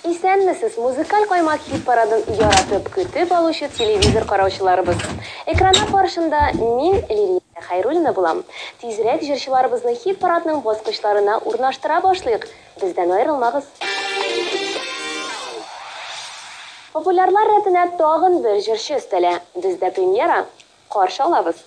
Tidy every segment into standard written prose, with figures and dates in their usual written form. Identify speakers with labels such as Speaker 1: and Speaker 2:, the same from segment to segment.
Speaker 1: Исәнмесез, музыкаль каймак хит парадын яратып көтеп алучы телевизор караучыларыбыз. Экрана каршында мин Лилия Хайруллина булам. Тизрәк җырчыларыбызны хит парадның баскычларына урнаштыра башлыйк. Бездән аерылмагыз. Популярлар рәтенә тагын бер җырчы өстәлә. Бездә премьера. Каршы алабыз.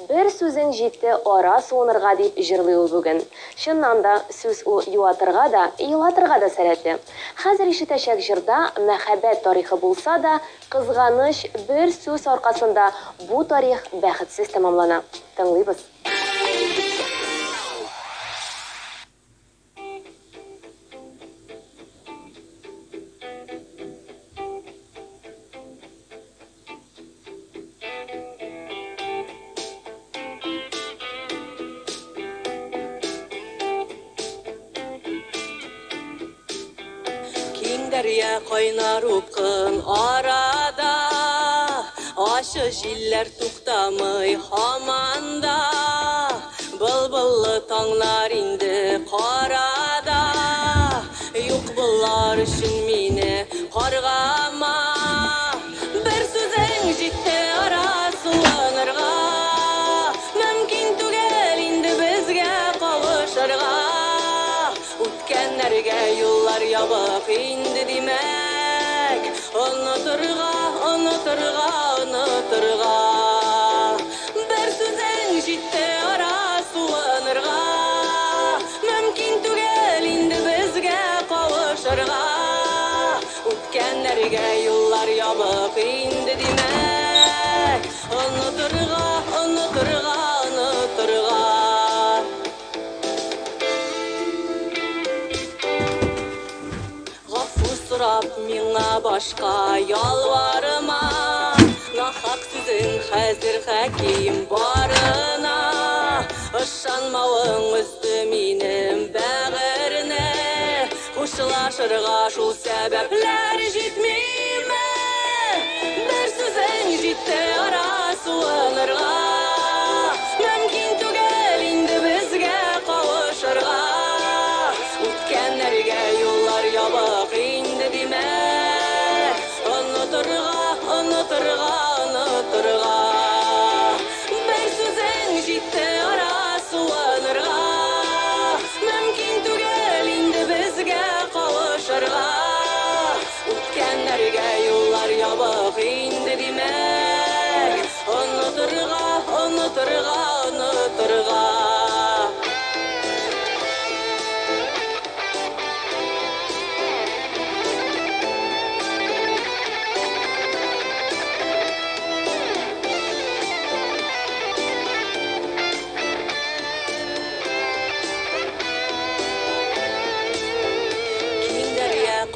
Speaker 1: Бер сүзен җитте ара суынырга дип җырлый ул бүген. Чыннан да сүз ул юатырга да, елатырга да сәләтле. Хәзер ишетәчәк җырда мәхәббәт тарихы булса да, кызганыч бер сүз аркасында бу тарих бәхетсез тәмамлана. Тыңлыйбыз.
Speaker 2: derya kaynar ukun arada, aşı jiller tuktamay hamanda, bılbıllı tanglar indi karada, yok bullar üçün meni kargama, bir sözün jitte arasılanırga, mümkün tugel indi bizge kavuşarga, o'tganlarga yo'llar yopiq indi demak, unuturga bir so'zing jetdi arasulanirga, mumkin tugel indi bizga qovuşarga, o'tganlarga yo'llar yopiq indi demak, unuturga Surab ming'a boshqa yolvarma, nahaq sizin hazir hakim barına, ışanmawın üzdü menim bag'irni, qo'shilashirga shu sabablar jetmeymi, bir so'zing jetdi arasulanirga, mumkin tugel indi bizga qovuşarga, o'tganlarga yo'llar yopiq indi demak, unuturga bir so'zing jetdi arasulanirga, mumkin tugel indi bizga qovuşarga, o'tganlarga yo'llar yopiq indi demak, unuturga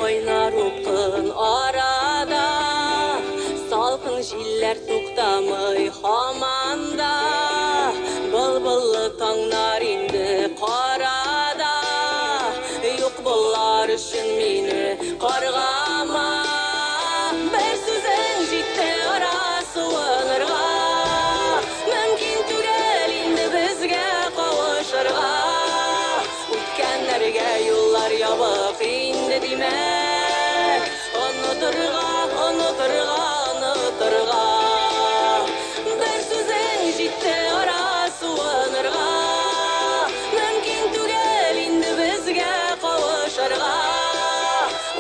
Speaker 2: Kaynar ukun arada, salkın jiller tuktamay hamanda, bılbıllı tanglar indi karada, yok bullar üçün meni kargama, bir so'zing jetdi arasulanirga, mumkin tugel indi bizga qovuşarga, o'tganlarga yo'llar yopiq indi demak, unuturga bir so'zing jetdi arasulanirga, mumkin tugel indi bizga qovuşarga,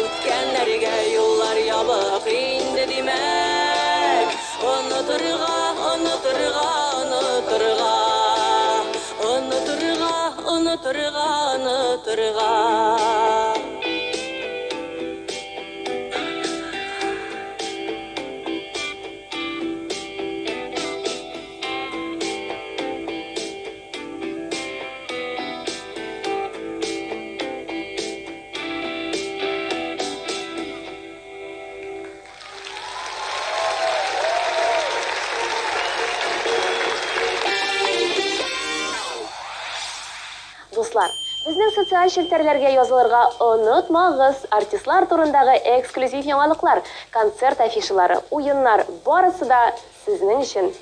Speaker 2: o'tganlarga yo'llar yopiq indi demak, unuturga
Speaker 1: Дуслар, безнең социаль челтәрләргә язылырга онытмагыз. Артистлар турындагы эксклюзив яңалыклар, концерт афишалары, уеннар барысы да сезнең өчен.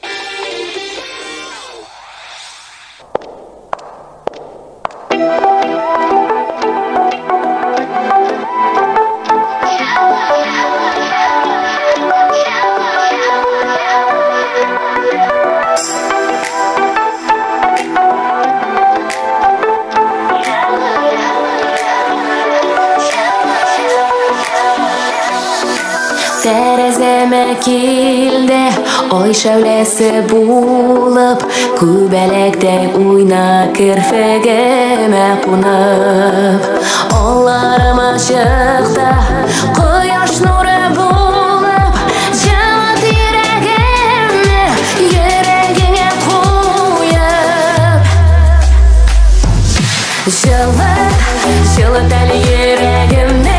Speaker 3: Terezeme kildi, oy şevlesi bulup, kübelekten uyna kirfegeme kunup. Onlarıma çıktı, koyaş nuru bulup, cevap yüreğine koyup. Жылы тәлі yüreğimde,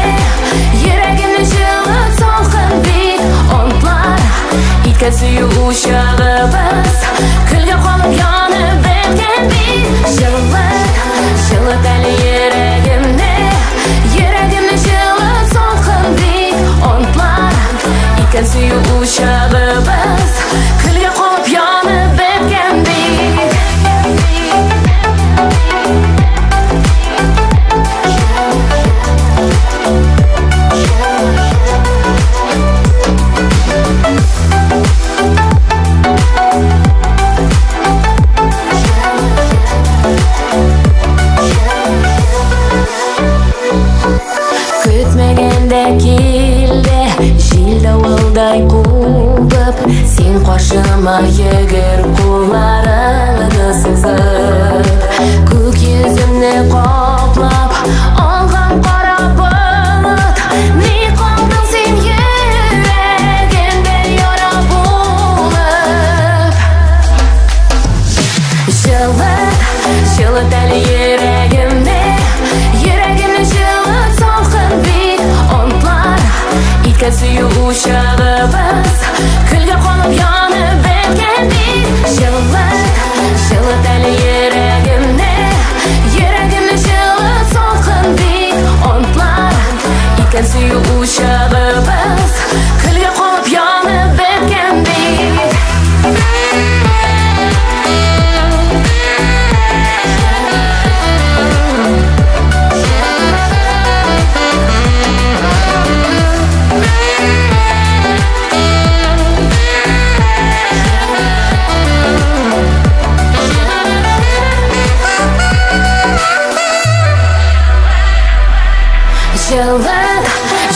Speaker 3: yüreğimde жылы солқын бит. Онтлар, итке сүйі ұшағыбыз, күлге қолып янып біткен бит. Жылы тәлі yüreğimde, yüreğimde жылы солқын бит. Koyma yeger kullarını sızıp Көк yüzümni qoplab olgan qora bulut Ne qolding sen yuragimda yara bo'lib Жылыт әлі йөрәгемне Йөрәгемне жылыт салқын бит Онтлар иткән сөю учагыбыз Күлгә қонып янып беткән бит Жылыт әлі йөрәгемне Йөрәгемне жылыт салқын бит Онтлар иткән сөю учагыбыз Күлгә қонып янып беткән бит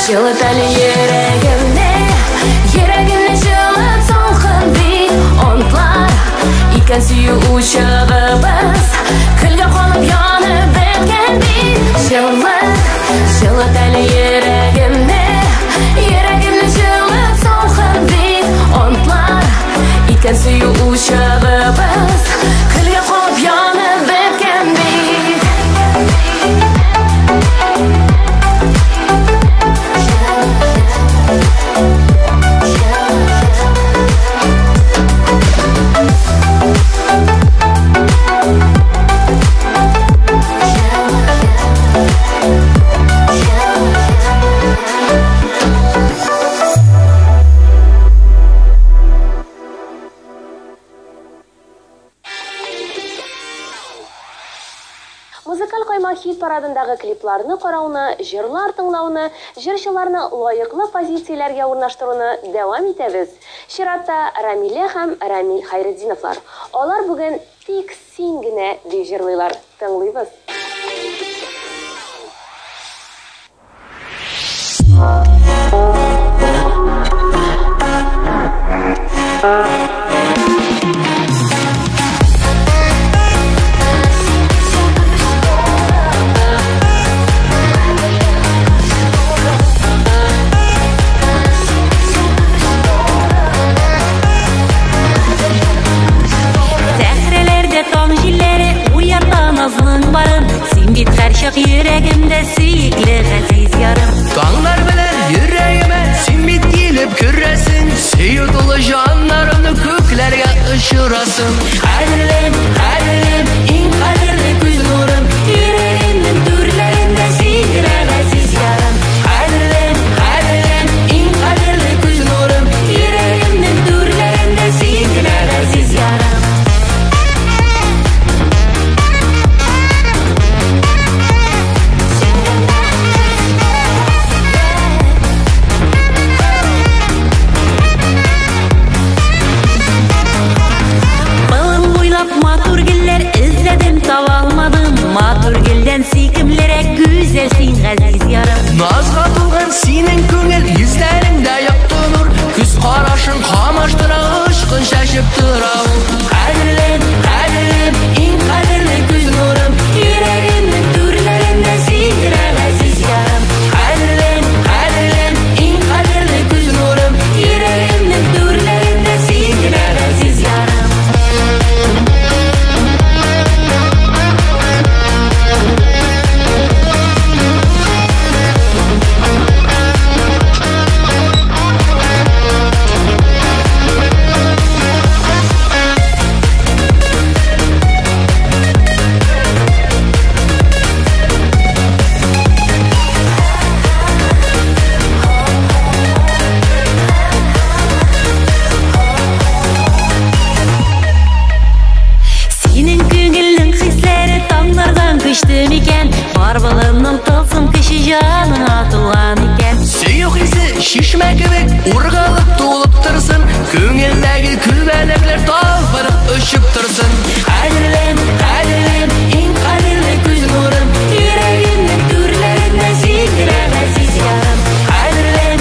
Speaker 3: Жылыт әлі йөрәгемне Йөрәгемне жылыт салқын бит Онтлар иткән сөю учагыбыз Күлгә қонып янып беткән бит Жылыт әлі йөрәгемне Йөрәгемне жылыт салқын бит Онтлар иткән сөю учагыбыз Күлгә қонып янып беткән бит
Speaker 1: Музыкаль кайма хит парадындагы клипларны карауны, җырлар тыңлауны, җырчыларны лаеклы позицияләргә урнаштыруны дәвам итәбез. Чиратта Рамилә һәм Рамил Хайретдиновлар. Алар бүген тик син генә дип җырлыйлар. Тыңлыйбыз.
Speaker 2: Йөрәгемдә сөекле газиз ярым
Speaker 4: Таңнар белән йөрәгемә син бит килеп керәсең Сөю тулы җаннарымны күкләргә очырасың Кадерлем, иң кадерле күз нурым Йөрәгемнең түрләрендә сиңа газиз ярым Кадерлем, иң кадерле күз нурым Йөрәгемнең түрләрендә сиңа газиз ярым
Speaker 2: Матур гелдән сөйкемлерәк güzel син газиз ярым
Speaker 4: Назга тулган синең күңел йөзләреңдә якты нур Күз карашың камаштыра ышкын чәчеп тора ул Кадерлем, иң кадерле күз нурым Йөрәгемнең түрләрендә сиңа газиз ярым Кадерлем, иң кадерле күз нурым Йөрәгемнең түрләрендә сиңа газиз ярым
Speaker 2: Барбылымның тылсым кеше җаныңа туган икән
Speaker 4: Сөю хисе шишмә кебек ургылып тулып торсын Күңелдәге күбәләкләр талпынып очып торсын Кадерлем, иң кадерле күз нурым Йөрәгемнең түрләрендә сиңа газиз ярым Кадерлем,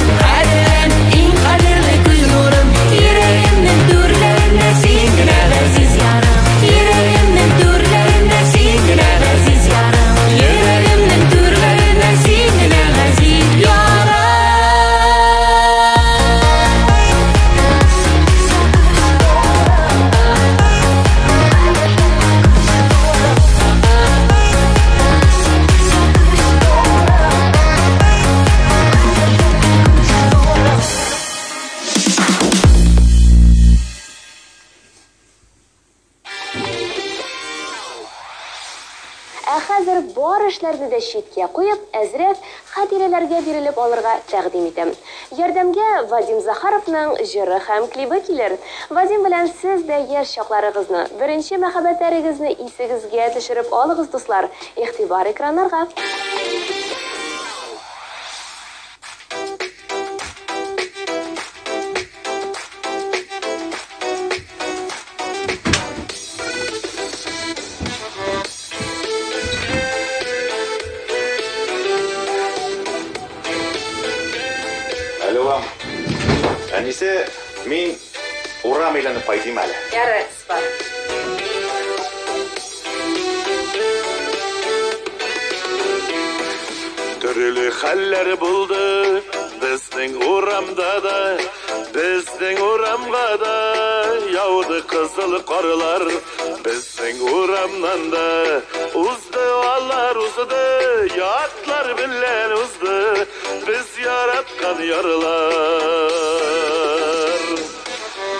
Speaker 4: иң кадерле күз нурым Йөрәгемнең түрләрендә
Speaker 1: хәзер бар эшләрне дә читкә куеп, әзрәк хатирәләргә бирелеп алырга тәкъдим итәм. Ярдәмгә Вадим Захаровның җыры һәм клибы килер. Вадим белән сез дә яшь чакларыгызны, беренче мәхәббәтләрегезне исегезгә төшереп алыгыз, дуслар. Игътибар экраннарга.
Speaker 5: Әнисе, мин урам әйләнеп кайтыйм әле.
Speaker 1: Ярый, спар.
Speaker 5: Төрле хәлләр булды безнең урамда да, безнең урамга да яуды кызыл карлар, безнең урамнан да узды алар узды, ятлар белән узды, без яраткан ярлар.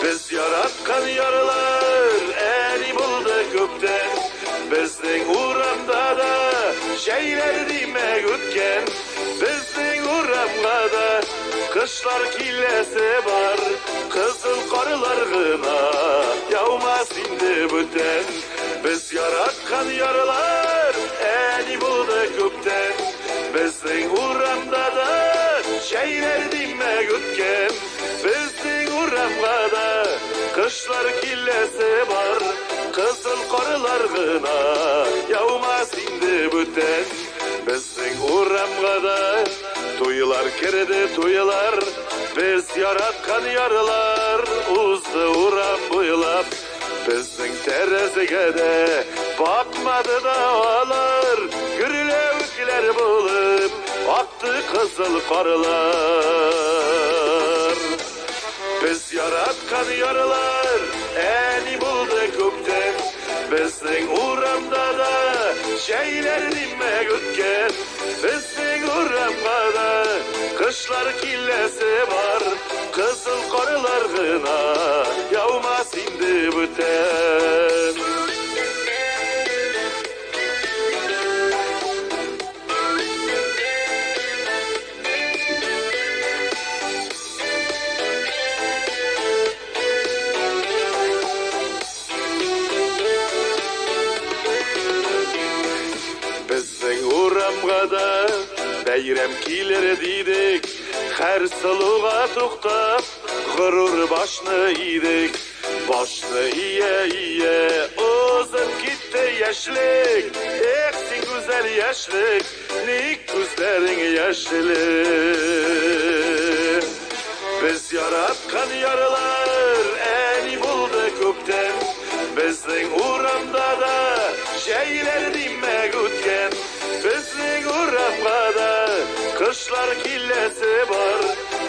Speaker 5: Biz yaratkan yarlar eni buldu gökten, bizning uramda da şeyler demek ötken, bizning uramga da kışlar kilesi var, kızıl karılar gına yağmaz indi büten. Biz yaratkan yarlar eni buldu gökten, bizning uramda da şeyler demek ötken, bizning uramga da kışlar killesi var, kızıl karılar gına yağmaz indi büten. Bizning uramga da toylar kirdi toylar, biz yaratkan yarlar uzdu uram boylap. Bizning terezige de bakmadı dağlar, gürlevkler bulup aktı kızıl karılar. Biz yaratkan yarlar eni buldu gökten, bizning uramda da şeyler demek ötken, bizning uramga da kışlar killesi var, kızıl karılar gına yağmaz indi büten. Da bayram kiler dedik, her sılığa to'xtab g'urur boshni yedik, boshni iye o'zim ketdi yashlik, sen go'zal yashlik, nek ko'zlaring yashlik. Biz yaratgan yarlar eni bo'ldi ko'kdan, bizning uramda da şeyler demek o'tgan, bizning uramga da kışlar killesi var,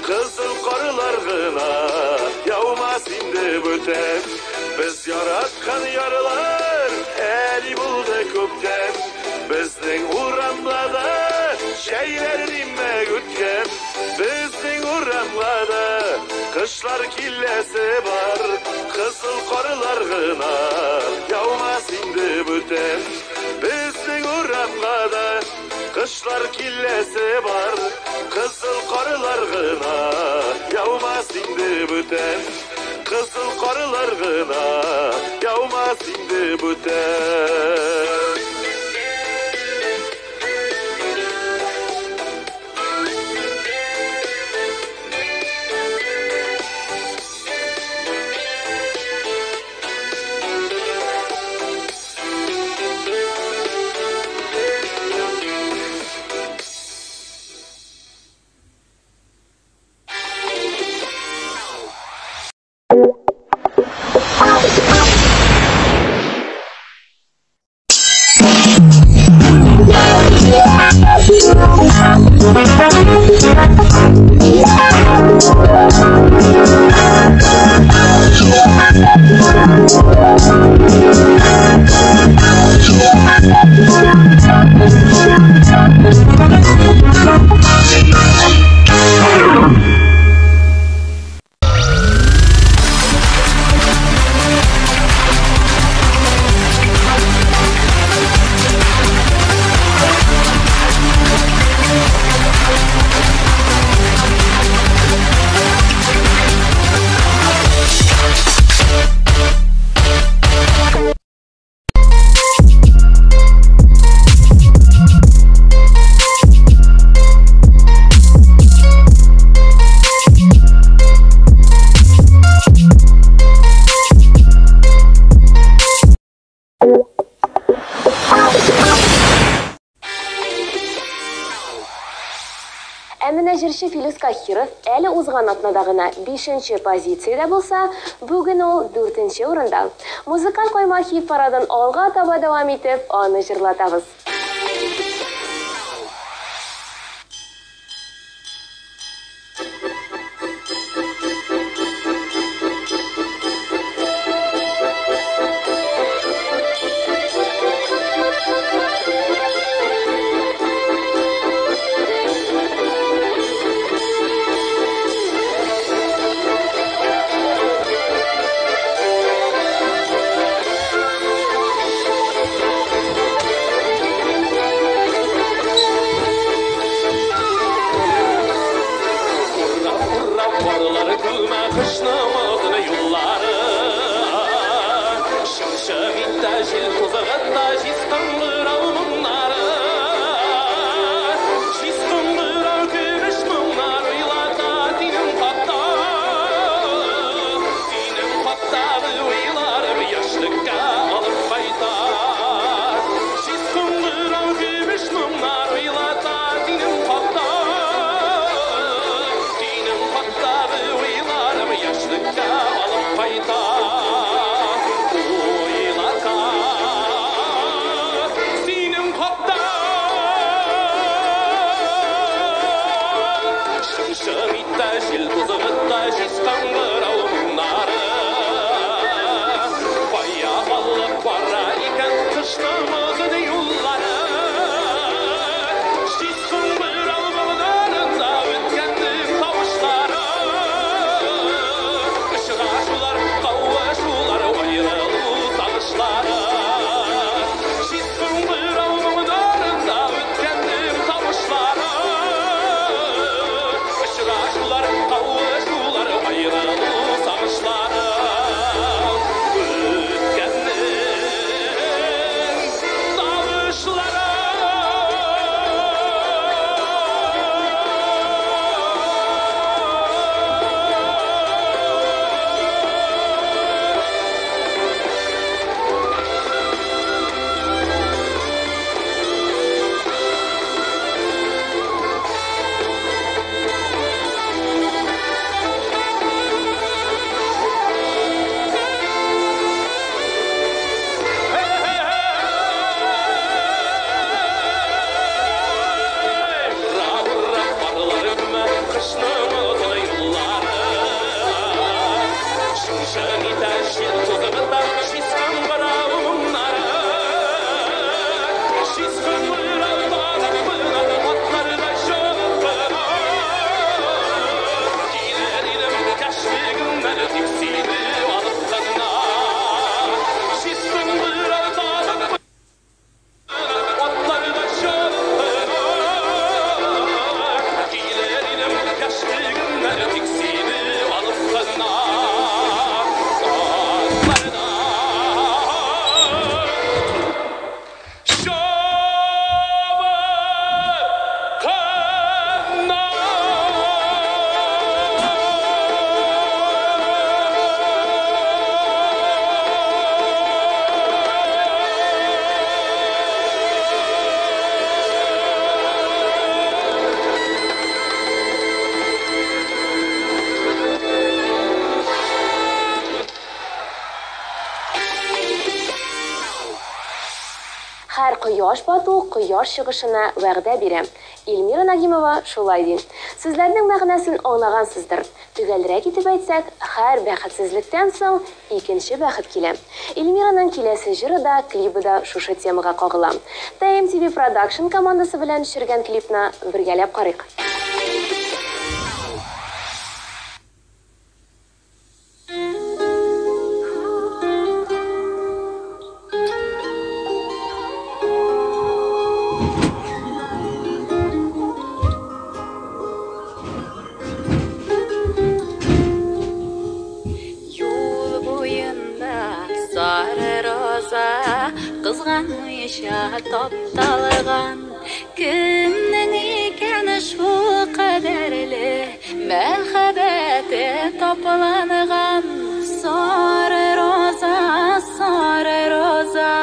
Speaker 5: kızıl karılar gına yağmaz indi büten. Biz yaratkan yarlar eni buldu kökten, bizning uramga da şeyler demek o'tgan, bizning uramga da kışlar killesi var, kızıl karılar gına yağmaz indi büten. Bizning uramga da kışlar killesi var, kızıl karılar gına yağmaz indi büten. Kızıl karılar gına yağmaz indi büten.
Speaker 1: җырчы Филус Кахиров әле узган атнада гына 5-нче позициядә булса, бүген ул 4-нче урында. Музыкаль койма хит парадын алга таба дәвам итеп, аны җырлатабыз. Һәр кояш бату кояш чыгышына вәгъдә бирә. Эльмира Нагимова шулай ди. Сүзләрнең мәгънәсен аңлагансыздыр. Төгәлрәк итеп әйтсәк, һәр бәхетсезлектән соң икенче бәхет килә. Эльмираның киләсе җыры да, клибы да шушы темага кагыла. TMTV Production командасы белән төшергән клипны бергәләп карыйк.
Speaker 3: Кызганмыйча тапталган кемнең икән шу кадәрле мәхәббәте тапланган сары роза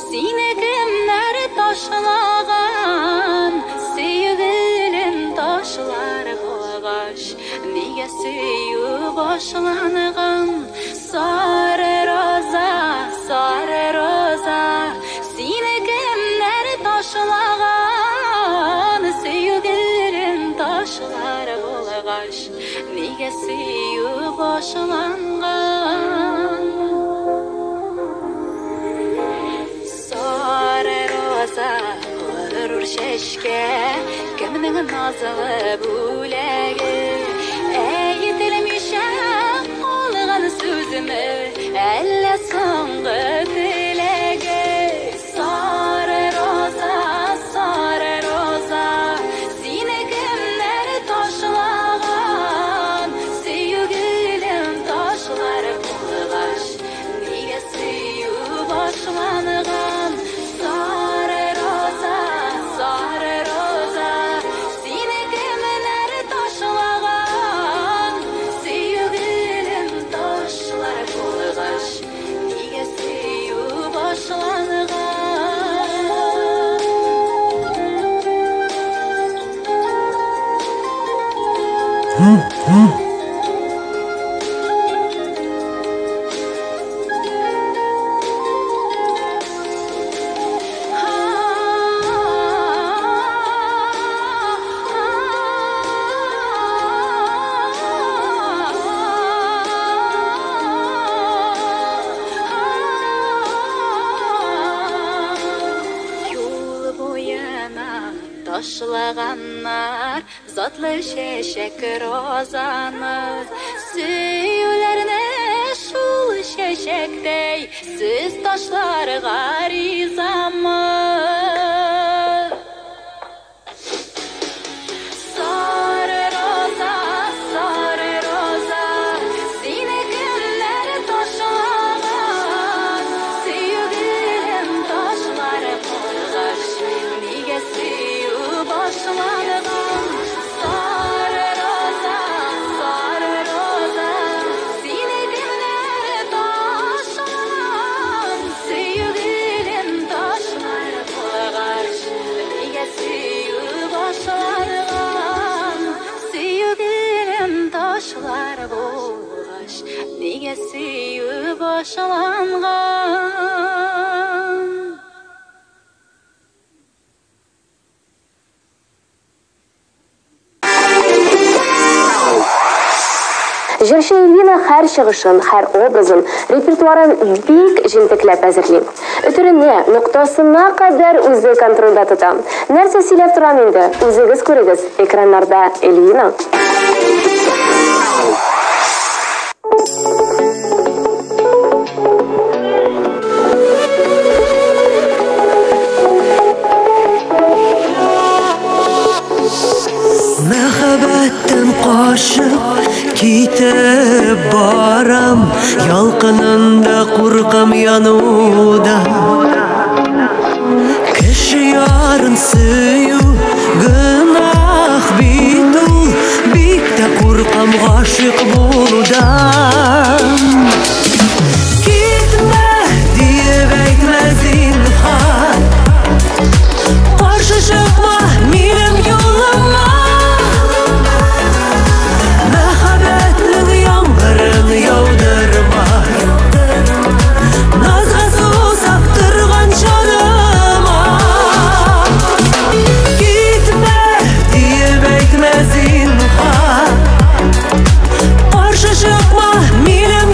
Speaker 3: сине кемнәр ташлаган сөйгелен ташларга сөю башланған. Сары роза, сені кімдер ташлаған? Сөюгілерін ташлар болғаш, неге сөю башланған? Сары роза құрыр шешке, кімнің назылы бөлегі? Әйітілмеші қолған сөзімі, әлі соңғы тілегі? Сары роза, сені кімдер ташлаған? Сөюгілін ташлар болғаш, неге сөю башланған? Сары роза, сені кімдер ташлаған? Сөюгілін ташлар болғаш, неге сөю башланған? Yol boyuna taşlağanlar zatlы şeşek rozаны, сөюлеріне шул şeşektey siz taşlarga rизамы? Сары роза, сені кімдер ташлаған? Сөюгілін ташлар болғаш, неге сөю башланған? Сары роза, сені кімдер ташлаған? Сөюгілін ташлар болғаш, неге сөю башланған? Сөюгілін ташлар болғаш, неге сөю башланған?
Speaker 1: Җырчы Эльвина һәр чыгышын, һәр образын, репертуарын бик җентекләп әзерли. Өтеренә, ноктасына кадәр үзе контрольдә тота. Нәрсә сөйләп торам инде? Үзегез күрегез. Экраннарда Эльвина.
Speaker 4: Мәхәббәттән кашып китеп барам, ялкынында куркам януда. Кеше ярын сөю гынах бит ул, бик тә куркам гашык булудан. Китмә диеп әйтмә зинһар, каршы чыкма минем юлыма. Назга сусап тұрған жаныма, китмә диеп әйтмә зинһар, каршы чыкма минем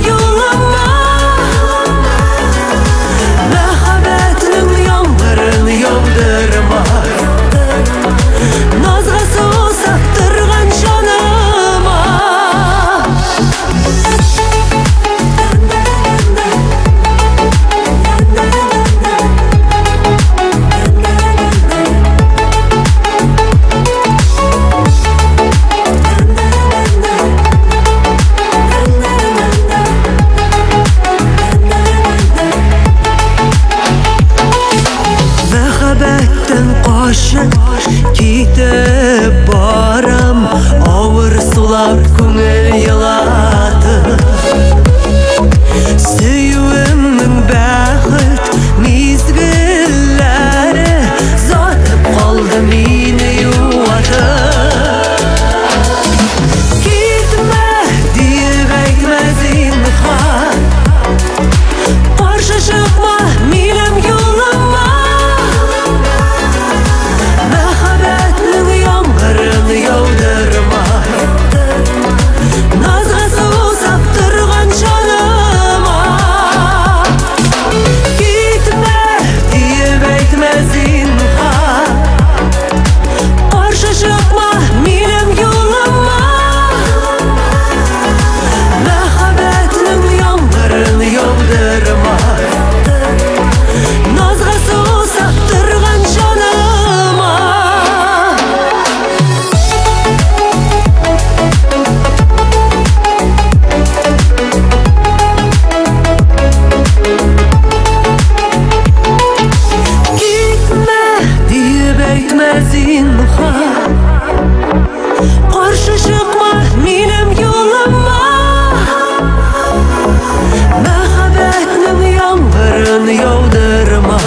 Speaker 4: яудырма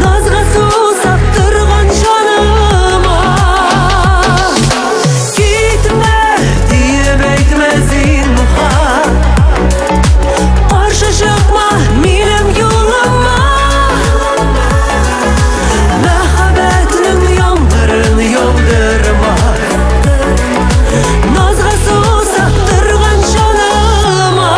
Speaker 4: назға сусап тұрған жаныма кетме дейіп әйтме зинха қаршы шықма менің жолыма махаббатның яңғырын яудырма назға сусап тұрған жаныма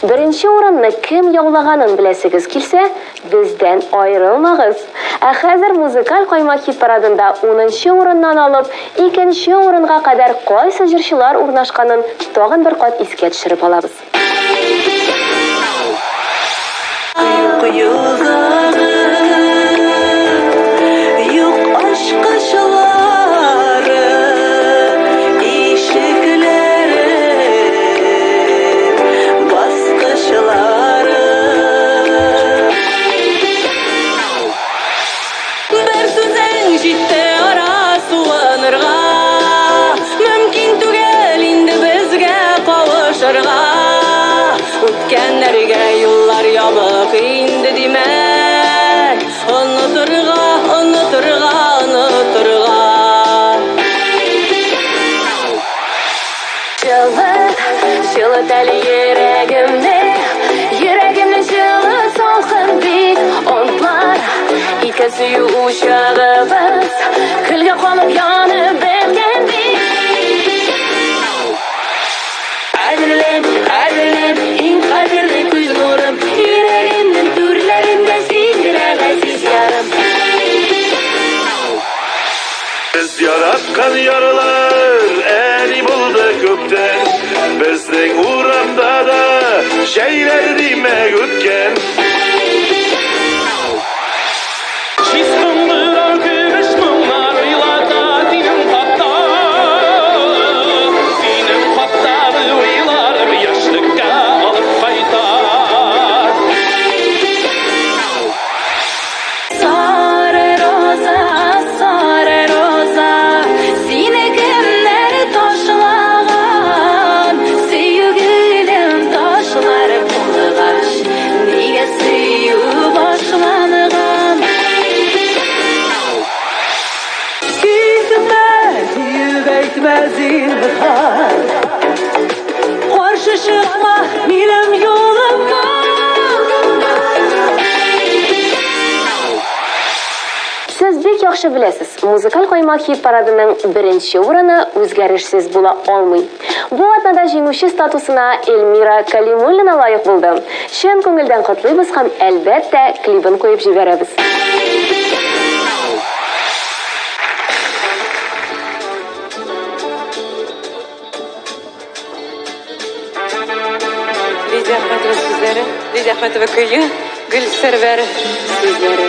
Speaker 1: Беренче урынны кем яулаганын беләсегез килсә, бездән аерылмагыз. Ә хәзер музыкаль каймак хит парадында 10нчы урыннан алып, 2нче урынга кадәр кайсы җырчылар урнашканын тагын бер кат искә төшереп алабыз.
Speaker 3: Үткәннәргә юллар ябык инде димәк, онытырга, онытырга, онытырга. Чылыт әле йөрәгемне, йөрәгемне чылыт салкын бик онтлар. Ике сөю учагыбыз, көлгә калып янып беткән бик. Әзерлеп, иң кадерле күз нурым, йөрәгемнең түрләрендә синдерә газиз ярым.
Speaker 5: Biz yaratkan yaralar eni buldu gökten. Bizden uğramda da şeyler demek ötken. Çizgındıran kırış mımlar uylata dinin patlar. Dinin patları uylar yaşlıkka alıp kaytar.
Speaker 3: Sarı roza, seni kimler taşlagan, sevgilim taşlar bulgaç, niye süyü başlangan.
Speaker 4: Gitme deyip әйтме зинха қаршы шықма менің жолыма
Speaker 1: Сез бик яхшы беләсез, музыкаль каймак хит парадының 1нче урыны үзгәрешсез була алмый. Бу атнада җиңүче статусына Эльмира Калимуллина лаек булды. Чын күңелдән котлыйбыз һәм әлбәттә клипын куеп җибәрәбез.
Speaker 3: Лидия Ахметова сүзләре, Лидия Ахметова көйе, Гөл Сәрвәр сүзләре.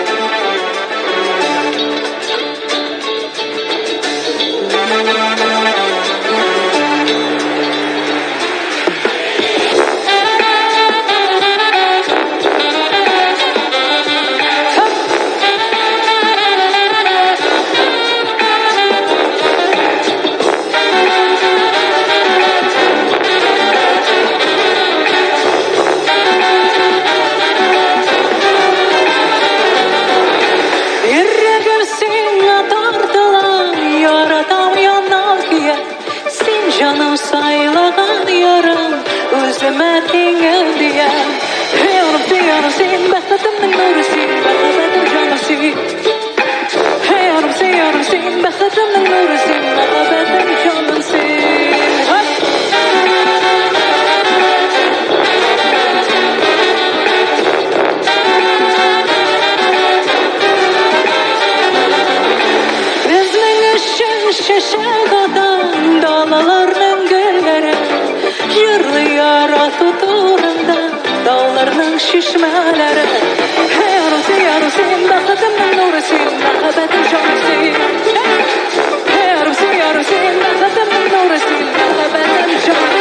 Speaker 3: Canım saylagan yarım özüme tengel diye. Hey anam sen baxtımның nurisin, baxtım canımsin. Hey anam sen baxtımның nurisin, baxtım canımsin. Bizning üçün şaşaq adam dalalarının gölləri Yırlıyar atı turunda dağlarının şişmə
Speaker 6: dünyalarim Hey Rusin bakıtımın nurusin Məhəbbətin şanısin Hey Rusin bakıtımın nurusin Məhəbbətin şanısin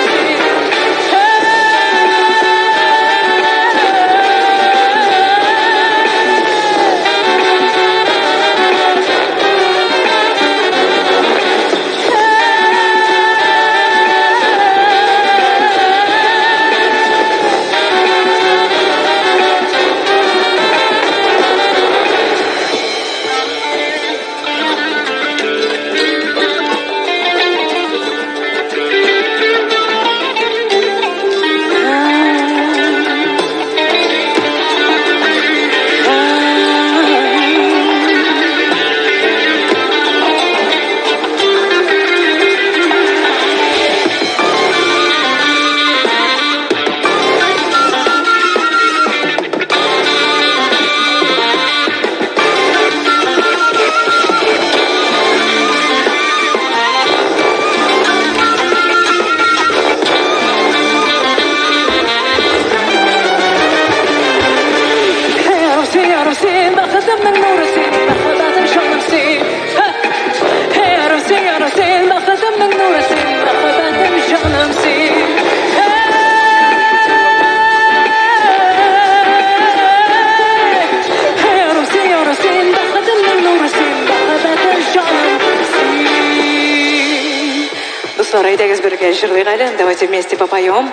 Speaker 6: Достар, әйдәгез бірге жырлайық әлі. Давайте вместе попоем.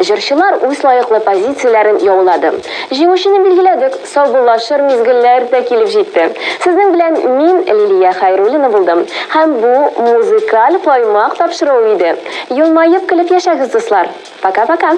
Speaker 1: Җырчылар үз лаеклы позицияләрен яулады. Җиңүчене билгеләдек, саубуллашыр мизгелләр дә килеп җитте. Сезнең белән мин Лилия Хайруллина булдым. Һәм бу музыкаль каймак тапшыруы иде. Елмаеп көлеп яшәгез, дуслар. Пока-пока.